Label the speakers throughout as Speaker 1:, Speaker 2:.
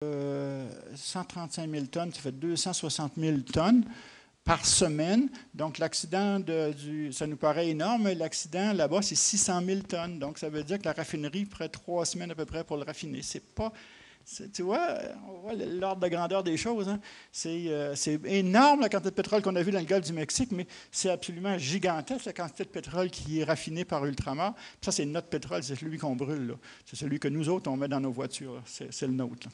Speaker 1: 135 000 tonnes, ça fait 260 000 tonnes par semaine. Donc, l'accident, ça nous paraît énorme, mais l'accident là-bas, c'est 600 000 tonnes. Donc, ça veut dire que la raffinerie prend 3 semaines à peu près pour le raffiner. C'est pas... Tu vois, on voit l'ordre de grandeur des choses. Hein? C'est énorme la quantité de pétrole qu'on a vu dans le golfe du Mexique, mais c'est absolument gigantesque la quantité de pétrole qui est raffinée par Ultramar. Puis ça, c'est notre pétrole, c'est celui qu'on brûle. C'est celui que nous autres, on met dans nos voitures. C'est le nôtre. Là.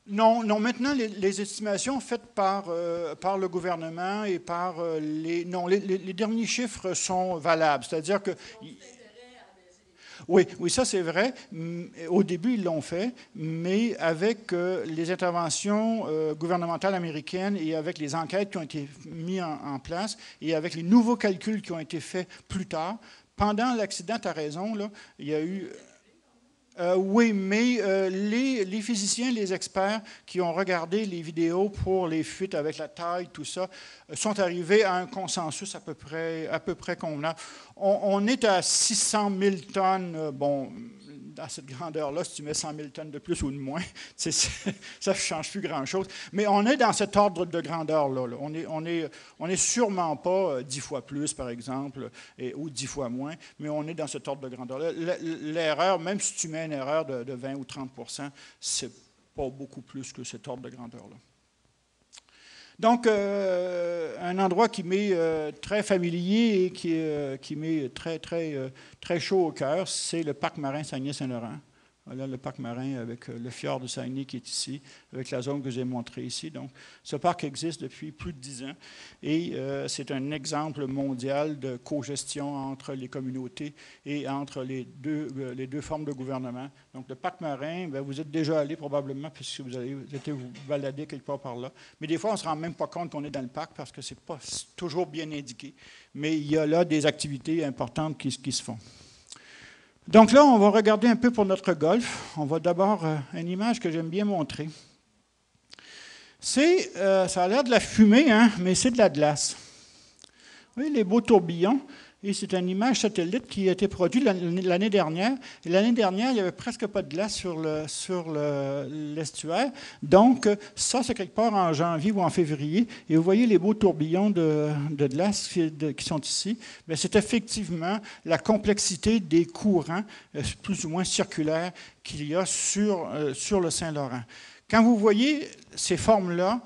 Speaker 1: Non, non. Maintenant, les estimations faites par le gouvernement et par les... Non, les derniers chiffres sont valables. C'est-à-dire que... Oui, oui, ça c'est vrai. Au début, ils l'ont fait, mais avec les interventions gouvernementales américaines et avec les enquêtes qui ont été mises en place et avec les nouveaux calculs qui ont été faits plus tard, pendant l'accident, tu as raison, là, il y a eu... oui, mais les physiciens, les experts qui ont regardé les vidéos pour les fuites avec la taille, tout ça, sont arrivés à un consensus à peu près convenable. On est à 600 000 tonnes, bon, à cette grandeur-là, si tu mets 100 000 tonnes de plus ou de moins, ça ne change plus grand-chose. Mais on est dans cet ordre de grandeur-là. Là. On est sûrement pas 10 fois plus, par exemple, ou 10 fois moins, mais on est dans cet ordre de grandeur-là. L'erreur, même si tu mets une erreur de 20 ou 30 %, c'est pas beaucoup plus que cet ordre de grandeur-là. Donc, un endroit qui m'est très familier et qui m'est très chaud au cœur, c'est le parc marin Saguenay-Saint-Laurent. Voilà le parc marin avec le fjord de Saguenay qui est ici, avec la zone que j'ai montrée ici. Donc, ce parc existe depuis plus de 10 ans et c'est un exemple mondial de cogestion entre les communautés et entre les deux formes de gouvernement. Donc, le parc marin, bien, vous êtes déjà allé probablement puisque vous été vous balader quelque part par là. Mais des fois, on ne se rend même pas compte qu'on est dans le parc parce que ce n'est pas toujours bien indiqué. Mais il y a là des activités importantes qui se font. Donc là, on va regarder un peu pour notre golf. On va d'abord une image que j'aime bien montrer. Ça a l'air de la fumée, hein, mais c'est de la glace. Vous voyez les beaux tourbillons? Et c'est une image satellite qui a été produite l'année dernière. Et l'année dernière, il n'y avait presque pas de glace sur l'estuaire. Donc, ça, c'est quelque part en janvier ou en février. Et vous voyez les beaux tourbillons de glace qui sont ici. Bien, c'est effectivement la complexité des courants plus ou moins circulaires qu'il y a sur le Saint-Laurent. Quand vous voyez ces formes-là,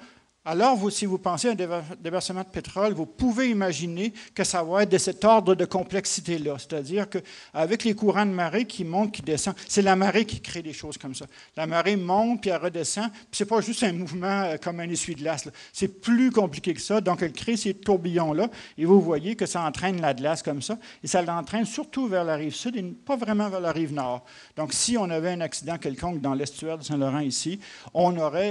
Speaker 1: alors, si vous pensez à un déversement de pétrole, vous pouvez imaginer que ça va être de cet ordre de complexité-là. C'est-à-dire qu'avec les courants de marée qui montent, qui descendent, c'est la marée qui crée des choses comme ça. La marée monte, puis elle redescend. Puis ce n'est pas juste un mouvement comme un essuie-glace. C'est plus compliqué que ça. Donc, elle crée ces tourbillons-là. Et vous voyez que ça entraîne la glace comme ça. Et ça l'entraîne surtout vers la rive sud et pas vraiment vers la rive nord. Donc, si on avait un accident quelconque dans l'estuaire de Saint-Laurent ici,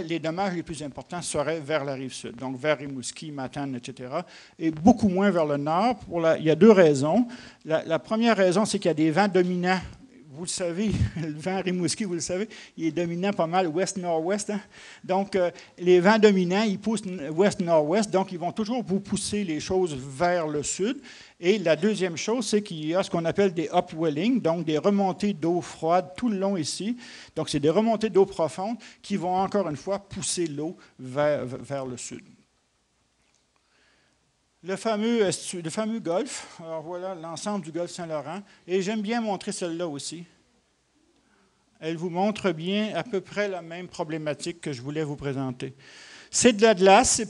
Speaker 1: les dommages les plus importants seraient vers la rive sud, donc vers Rimouski, Matane, etc., et beaucoup moins vers le nord. Il y a deux raisons. La première raison, c'est qu'il y a des vents dominants. Vous le savez, le vent Rimouski, vous le savez, il est dominant pas mal ouest-nord-ouest. Hein? Donc, les vents dominants, ils poussent ouest-nord-ouest, donc ils vont toujours vous pousser les choses vers le sud. Et la deuxième chose, c'est qu'il y a ce qu'on appelle des upwelling, donc des remontées d'eau froide tout le long ici. Donc, c'est des remontées d'eau profonde qui vont encore une fois pousser l'eau vers le sud. Le fameux golfe, alors voilà l'ensemble du golfe Saint-Laurent, et j'aime bien montrer celle-là aussi. Elle vous montre bien à peu près la même problématique que je voulais vous présenter. C'est de la glace,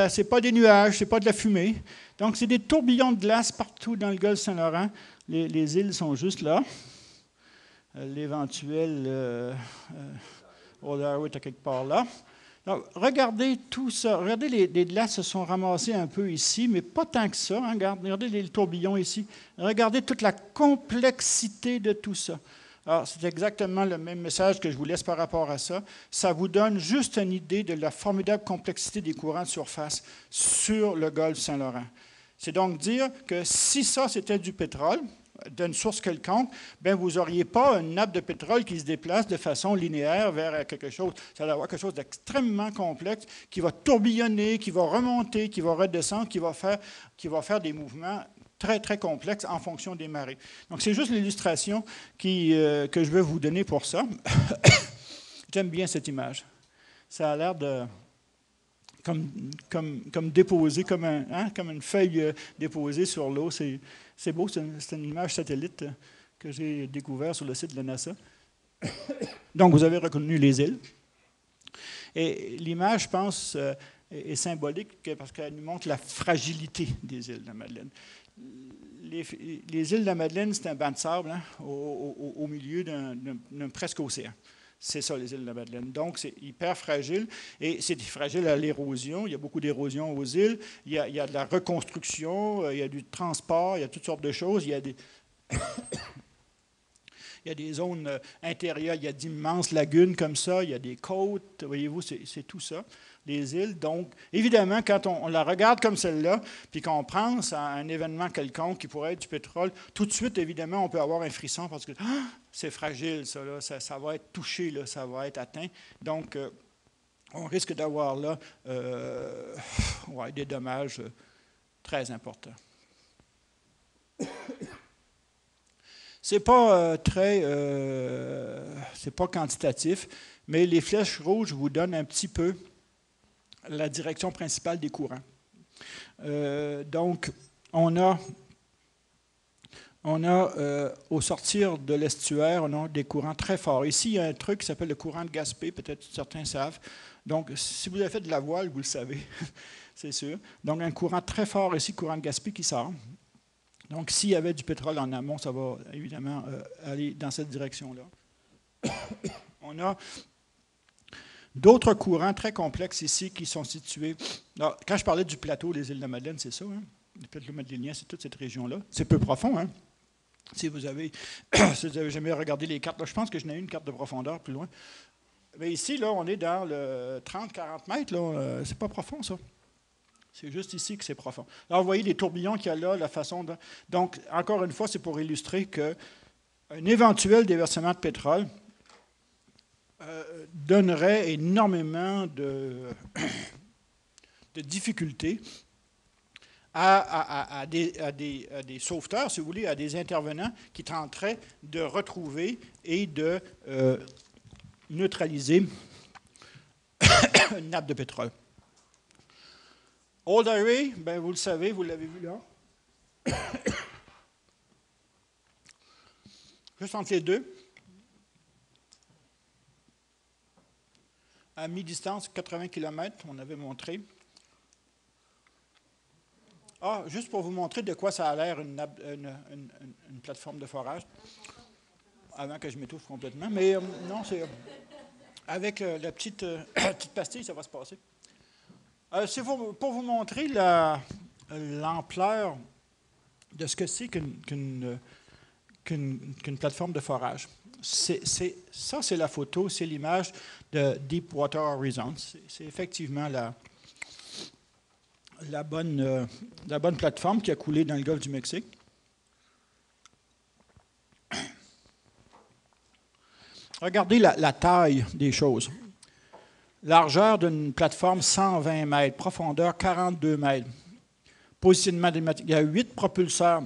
Speaker 1: c'est pas des nuages, c'est pas de la fumée. Donc, c'est des tourbillons de glace partout dans le golfe Saint-Laurent. Les îles sont juste là. L'éventuel Old Harrow est à quelque part là. Donc, regardez tout ça. Regardez, les glaces se sont ramassées un peu ici, mais pas tant que ça. Hein. Regardez les tourbillons ici. Regardez toute la complexité de tout ça. Alors, c'est exactement le même message que je vous laisse par rapport à ça. Ça vous donne juste une idée de la formidable complexité des courants de surface sur le golfe Saint-Laurent. C'est donc dire que si ça, c'était du pétrole, d'une source quelconque, bien, vous n'auriez pas une nappe de pétrole qui se déplace de façon linéaire vers quelque chose. Ça va avoir quelque chose d'extrêmement complexe qui va tourbillonner, qui va remonter, qui va redescendre, qui va faire des mouvements très, très complexe en fonction des marées. Donc, c'est juste l'illustration que je vais vous donner pour ça. J'aime bien cette image. Ça a l'air de... Comme déposé, comme une feuille déposée sur l'eau. C'est beau, c'est une image satellite que j'ai découverte sur le site de la NASA. Donc, vous avez reconnu les îles. Et l'image, je pense, est symbolique parce qu'elle nous montre la fragilité des îles de la Madeleine. Les îles de la Madeleine, c'est un banc de sable au milieu d'un presque océan. C'est ça, les îles de la Madeleine. Donc, c'est hyper fragile. Et c'est fragile à l'érosion. Il y a beaucoup d'érosion aux îles. Il y a de la reconstruction, il y a du transport, il y a toutes sortes de choses. Il y a des... Il y a des zones intérieures, il y a d'immenses lagunes comme ça, il y a des côtes, voyez-vous, c'est tout ça, les îles. Donc, évidemment, quand on la regarde comme celle-là, puis qu'on pense à un événement quelconque qui pourrait être du pétrole, tout de suite, évidemment, on peut avoir un frisson parce que c'est fragile, ça, là, ça va être touché, là, ça va être atteint. Donc, on risque d'avoir là des dommages très importants. C'est pas c'est pas quantitatif, mais les flèches rouges vous donnent un petit peu la direction principale des courants. Donc, on a au sortir de l'estuaire, on a des courants très forts. Ici, il y a un truc qui s'appelle le courant de Gaspé, peut-être certains savent. Donc, si vous avez fait de la voile, vous le savez, c'est sûr. Donc, un courant très fort ici, courant de Gaspé qui sort. Donc, s'il y avait du pétrole en amont, ça va évidemment aller dans cette direction-là. On a d'autres courants très complexes ici qui sont situés. Alors, quand je parlais du plateau des îles de la Madeleine, c'est ça, hein? Le plateau madélénien, c'est toute cette région-là. C'est peu profond, hein? Si vous avez jamais regardé les cartes, là, je pense que je n'ai une carte de profondeur plus loin. Mais ici, là, on est dans le 30-40 mètres, là, c'est pas profond, ça. C'est juste ici que c'est profond. Alors, vous voyez les tourbillons qu'il y a là, la façon de... Donc, encore une fois, c'est pour illustrer qu'un éventuel déversement de pétrole donnerait énormément de difficultés à des sauveteurs, si vous voulez, à des intervenants qui tenteraient de retrouver et de neutraliser une nappe de pétrole. Old Highway, ben vous le savez, vous l'avez vu là. Juste entre les deux. À mi-distance, 80 km, on avait montré. Ah, juste pour vous montrer de quoi ça a l'air une plateforme de forage. Avant que je m'étouffe complètement. Mais non, c'est avec la petite pastille, ça va se passer. C'est pour vous montrer l'ampleur de ce que c'est qu'une plateforme de forage. Ça, c'est la photo, c'est l'image de Deepwater Horizon. C'est effectivement la bonne plateforme qui a coulé dans le golfe du Mexique. Regardez la taille des choses. Largeur d'une plateforme, 120 mètres. Profondeur, 42 mètres. Positionnement des matériaux. Il y a 8 propulseurs.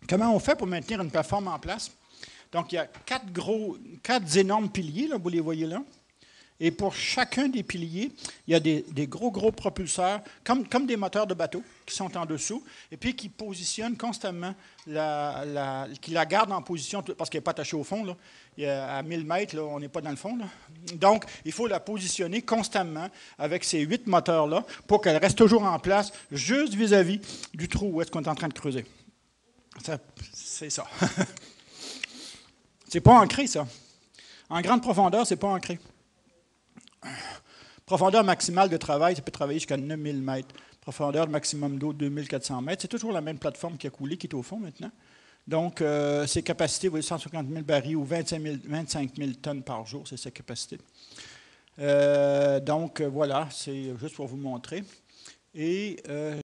Speaker 1: Comment on fait pour maintenir une plateforme en place? Donc, il y a 4 énormes piliers, là, vous les voyez là. Et pour chacun des piliers, il y a des gros propulseurs, comme des moteurs de bateau, qui sont en dessous, et puis qui positionnent constamment, qui la gardent en position, parce qu'elle n'est pas attachée au fond, là. À 1000 mètres, là, on n'est pas dans le fond, là. Donc, il faut la positionner constamment avec ces 8 moteurs-là pour qu'elle reste toujours en place, juste vis-à-vis du trou où est-ce qu'on est en train de creuser. C'est ça. C'est pas ancré, ça. En grande profondeur, c'est pas ancré. Profondeur maximale de travail, ça peut travailler jusqu'à 9000 mètres. Profondeur maximum d'eau, 2400 mètres. C'est toujours la même plateforme qui a coulé, qui est au fond maintenant. Donc, ses capacités, vous voyez, 150 000 barils ou 25 000 tonnes par jour, c'est sa capacité. Donc, voilà, c'est juste pour vous montrer. Et